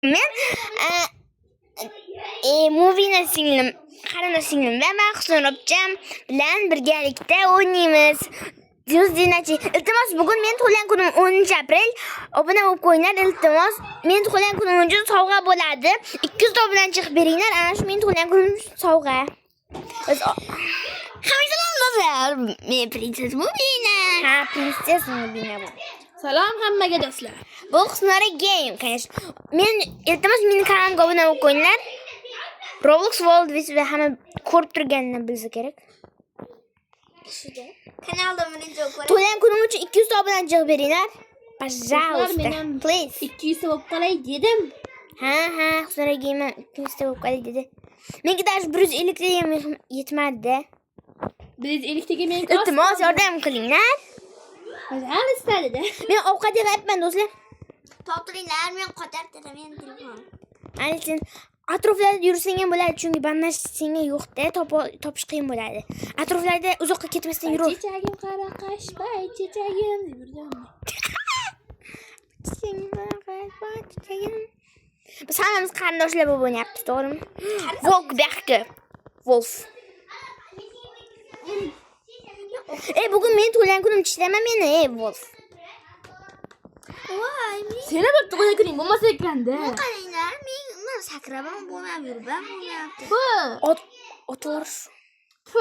Men Movina singlim, qarindosh singlim va Mahsun opam bilan birgalikda o'ynaymiz. Do'stinachi, iltimos bugun men tug'ilgan kunim 10-aprel. Obuna bo'lib qo'yinglar, iltimos. Men tug'ilgan kunim uchun sovg'a bo'ladi. 200 ta bilan chiqib beringlar. Ana shu men tug'ilgan kunim sovg'a. Hammalar, men Princess Movina. Ha, Princess Movina bu. Salom hammaga do'stlar. Bu Husnora Game, конечно. Men iltimos meni kanalimga obuna bo'lib qo'yinglar. Roblox World va hamma ko'rib turganini bilsa kerak. Shunday. Kanalda birinchi ko'ring. Tug'ilgan kunim uchun 200 ta bilan chiqib beringlar. Пожалуйста. Please. 200 bo'lib qolay dedim. Ha, Husnora Game 200 ta bo'lib qolay dedi. Menga даже 150 ta ham yetmadi. 150 taga men iltimos yordam qilinglar. Hal istadi-da. Men ovqat yeyapman do'stlar. To'g'ringlar, men qo'tartiraman telefon. Ayting, atroflarda yursang ham bo'ladi, chunki bandaj senga yo'qda, topish qiyin bo'ladi. Atroflarda uzoqqa ketmasdan yur. Chechagim qaraqash, bay chechagim yurdim. Biz hammamiz qarindoshlar bo'lib o'ynayapmiz, to'g'rimi? Volkberg. Wolf. Bugun men tug'ilgan kunim chishlaman meni, Wolf. Voy, Seni bir tug'ilgan kuning bo'lmasa ekanda. qaranglar, men sakraban bo'lmab yuribman, bo'lyapti. Otlar. Fu.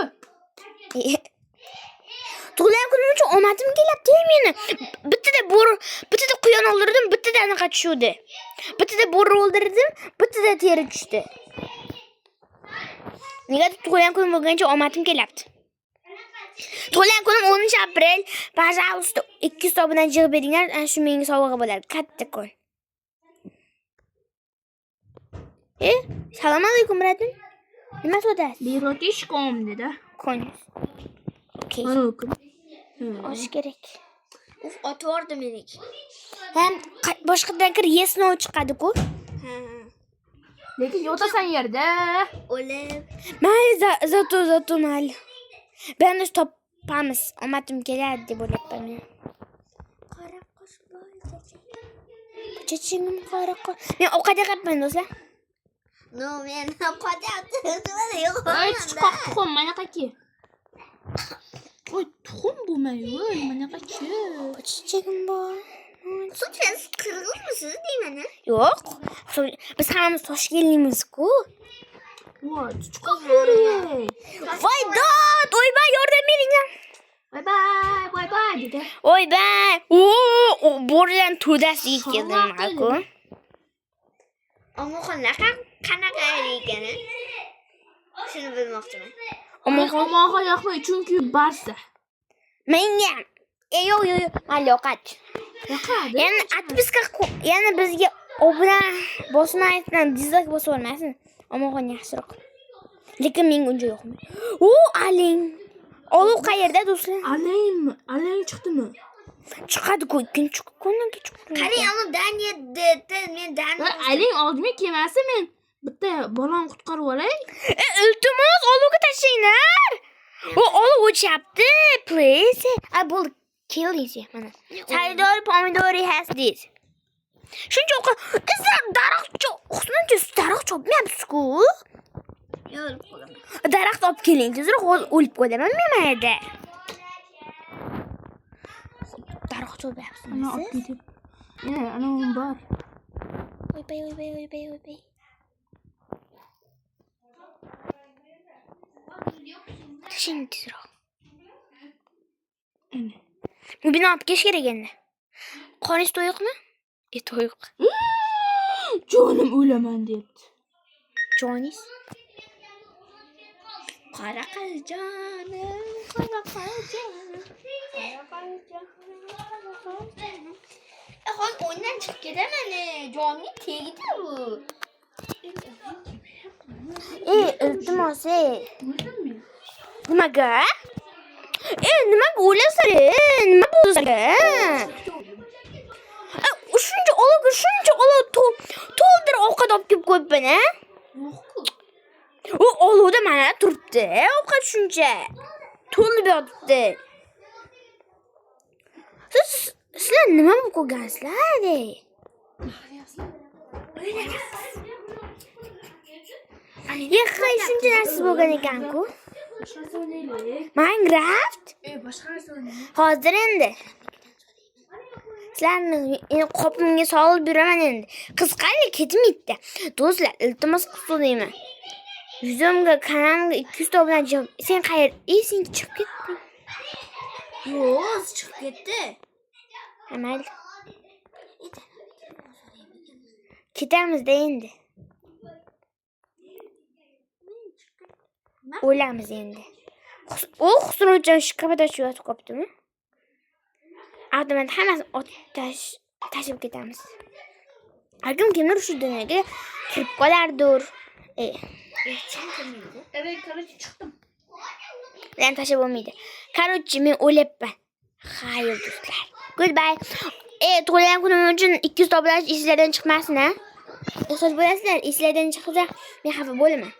Tug'ilgan kunim uchun omadim kelyapti meni. Bittada quyon o'ldirdim, bittada anaqa tushdi. Bittada bo'ri o'ldirdim, bittada teri tushdi. Negadir tug'ilgan kunim bo'lgancha omadim kelyapti. Tug'ilgan kunim 10-aprel. Пожалуйста, 200 ta bilan chiqib beringlar, ana shu menga sovg'a bo'ladi. Kattakon. Salom alaykum, bratim. Nima sotasiz? Birotishkom dedi. Kon. Okay. Mana o'qim. Osh kerak. Uf, otvordi meniki. Ham boshqadan kir yes no chiqadi-ku. Ha. Lekin yotasan yerda. O'lib. Mayli, zato mayli. Bandaj topamiz. Omadim keladi deb o'ylayapman men. Qora qosh boy Chechingim qora qosh. Men ovqat yeyapman do'stlar. No, men qo'tartirdim, yo'q. Voy, chiqoq tuxum mana qaki. Voy, tuxum bo'lmay-voy, mana qaki. Chechigim bor. Siz qirg'izmisiz deyman? Yo'q. Biz hammamiz Toshkentlikmiz-ku. Voy, chiqoq bo'ray. Voy, dod, o'ybay yordam beringlar. Voy bay dedi. O'ybay. O, bo'ridan to'dasiga keldim-ku. Omoxon qanaqa ekani? Shuni bilmoqchiman. Omoxon yoqmaydi chunki barsa. Menga. Yo'q. Mayli yoqadi. Yoqadi. Yana atpiska, yana bizga obuna bosmaydigan dizlayk bosib olmasin. Omoxon yaxshiroq. Lekin menga uncha yoqmaydi. Aling. Olov qayerda do'stlar? Alang chiqdimi? Chiqadi-ku, ikkinchi kundan chiqdi. Qarang, uni Daniya dedi, men Daniya. Aling oldimga kelmasa men bitta bolani qutqarib olay. Iltimos, olovga tashlaylar. Olov o'chyapti, please. Bo'ldi, keldingiz mana. Saydor pomidori has this. Shuncha daraxt chopmayapsiz-ku. Yo'q, qo'lim. Daraxt olib keling, tezroq o'lib qolaman men mayda. Daraxt chopyapsiz. Ana olib ketib. Ana un bor. O'ybay. Tashing tezroq. Bu bino olib kelish kerak endi. Qoringiz to'yiqmi? To'yiq. Jonim o'laman debdi. Joningiz? Qora qiz-jonim. Hozir o'yindan chiqib ketaman, jonga tegdi bu. Iltimos, nimaga? Nimaga o'lasizlar? Nima bo'lsa? Shuncha olov to'ldir ovqat olib kelib qo'yibman, a? Yo'q-ku. Olovda mana turibdi, ovqat shuncha. To'lib yotibdi. Sizlar nima bo'lib qolgansizlar? Yaqin shuncha narsa bo'lgan ekan-ku. Boshqasi o'ynaylik. Minecraft? Boshqasi o'ynaylik. Hozir endi. Sizlarni qopimga solib yuraman endi. Qiziqarli ketmaydi. Do'stlar, iltimos qildim. Yuzimga, kanalimga 200 ta obunachi. Sen qayer? Sen chiqib ketding. Yo'q, chiqib ketdi. Amal. Ketamiz-da endi. O'lamiz endi. O xusrovchan shu kapida shu yotib qopdimi? Avtomat hammasini tashib ketamiz. Agar kimdir shu dunyoga kirib qolardir. Evet, короче, chiqdim. Lan tashib bo'lmaydi. Короче, men o'lyapman. Xayr do'stlar. Goodbye. Tug'ilgan kunim uchun 200 ta obunachi eslardan chiqmasin, ha? Ehtiyoj bo'lasizlar, eslardan chiqsa men xafa bo'laman.